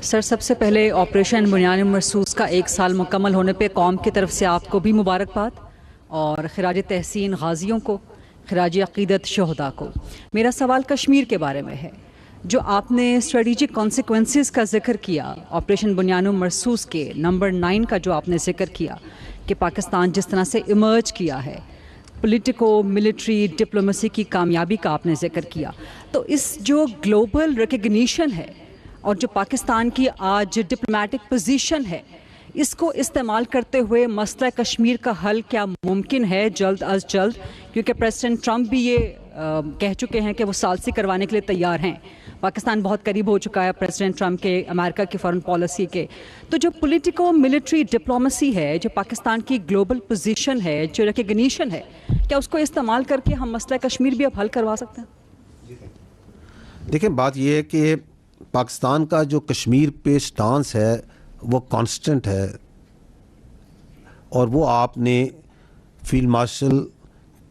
سر، سب سے پہلے آپریشن بنیان مرصوص کا 1 سال مکمل ہونے پہ قوم کی طرف سے آپ کو بھی مبارکباد اور خراج تحسین غازیوں کو، خراج عقیدت شہداء کو۔ میرا سوال کشمیر کے بارے میں ہے۔ جو آپ نے اسٹریٹجک کانسیکوینسز کا ذکر کیا، آپریشن بنیان مرصوص کے نمبر 9 کا جو آپ نے ذکر کیا کہ پاکستان جس طرح سے ایمرج کیا ہے، پولیٹیکو ملٹری ڈپلومیسی کی کامیابی کا آپ نے ذکر کیا، تو اس جو گلوبل ریکگنیشن ہے اور جو پاکستان کی آج ڈپلومیٹک پوزیشن ہے، اس کو استعمال کرتے ہوئے مسئلہ کشمیر کا حل کیا ممکن ہے جلد از جلد؟ کیونکہ پریزیڈنٹ ٹرمپ بھی یہ کہہ چکے ہیں کہ وہ ثالثی کروانے کے لیے تیار ہیں۔ پاکستان بہت قریب ہو چکا ہے پریزیڈنٹ ٹرمپ کے امریکہ کی فارن پالیسی کے۔ تو جو پولیٹیکو ملٹری ڈپلومیسی ہے، جو پاکستان کی گلوبل پوزیشن ہے، جو ریکگنیشن ہے، کیا اس کو استعمال کر کے ہم مسئلہ کشمیر بھی اب حل کروا سکتے ہیں؟ دیکھیں، بات یہ ہے کہ پاکستان کا جو کشمیر پہ سٹانس ہے وہ کانسٹنٹ ہے، اور وہ آپ نے فیلڈ مارشل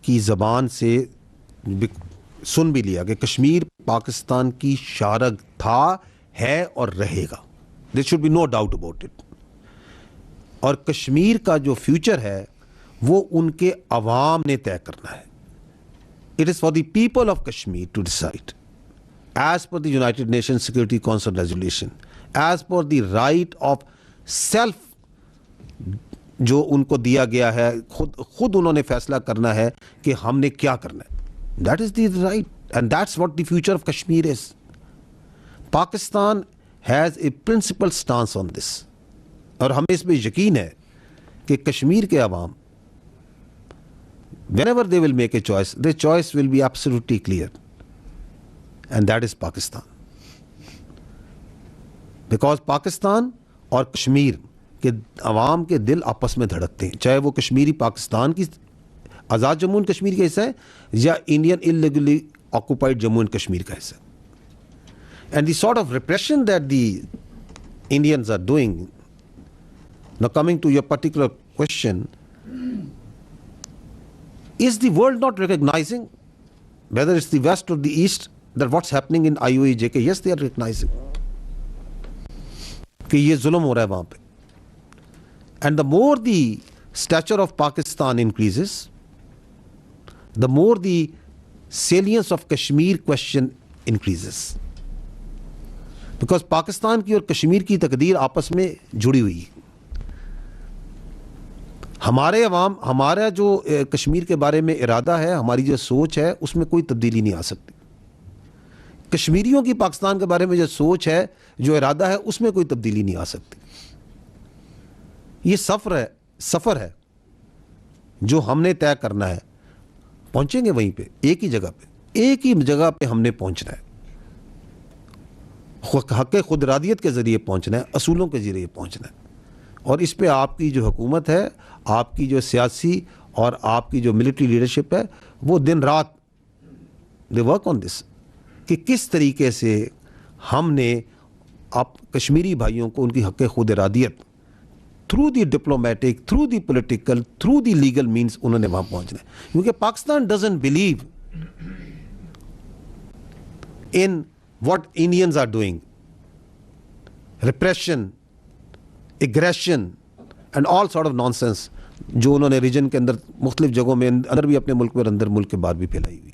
کی زبان سے سن بھی لیا کہ کشمیر پاکستان کی شارگ تھا، ہے اور رہے گا۔ There should be no doubt about it. اور کشمیر کا جو فیوچر ہے وہ ان کے عوام نے طے کرنا ہے۔ It is for the people of Kashmir to decide as per the United Nations Security Council resolution, as per the right of self جو ان کو دیا گیا ہے، خود انہوں نے فیصلہ کرنا ہے کہ ہم نے کیا کرنا ہے۔ That is the right and that's what the future of Kashmir is. Pakistan has a principled stance on this، اور ہمیں اس میں یقین ہے کہ کشمیر کے عوام whenever they will make a choice, their choice will be absolutely clear. And that is Pakistan. Because Pakistan اور کشمیر کے عوام کے دل آپس میں دھڑکتے ہیں، چاہے وہ کشمیری پاکستان کی آزاد جموں اینڈ کشمیر کا حصہ ہے یا Indian illegally occupied Jammu and Kashmir کا حصہ ہے۔ And the sort of repression that the Indians are doing, now coming to your particular question, is the world not recognizing, whether it's the West or the East, that what's happening in IOE-JK? Yes, they are recognizing کہ یہ ظلم ہو رہا ہے وہاں پہ۔ And the more the stature of Pakistan increases, the more the salience of Kashmir question increases. Because Pakistan کی اور کشمیر کی تقدیر آپس میں جڑی ہوئی ہے۔ ہمارے عوام، ہمارا جو کشمیر کے بارے میں ارادہ ہے، ہماری جو سوچ ہے، اس میں کوئی تبدیلی نہیں آ سکتی۔ کشمیریوں کی پاکستان کے بارے میں جو سوچ ہے، جو ارادہ ہے، اس میں کوئی تبدیلی نہیں آ سکتی۔ یہ سفر ہے جو ہم نے طے کرنا ہے۔ پہنچیں گے وہیں پہ، ایک ہی جگہ پہ ہم نے پہنچنا ہے۔ حق خود ارادیت کے ذریعے پہنچنا ہے، اصولوں کے ذریعے پہنچنا ہے۔ اور اس پہ آپ کی جو حکومت ہے، آپ کی جو سیاسی اور آپ کی جو ملٹری لیڈرشپ ہے، وہ دن رات دے ورک آن دس، کہ کس طریقے سے ہم نے کشمیری بھائیوں کو ان کی حق خود ارادیت through the diplomatic, through the political, through the legal means انہوں نے وہاں پہنچنا ہے۔ کیونکہ Pakistan doesn't believe in what Indians are doing, repression, aggression and all sort of nonsense, جو انہوں نے ریجن کے اندر مختلف جگہوں میں اندر بھی اپنے ملک میں اور اندر ملک کے باہر بھی پھیلائی ہوئی۔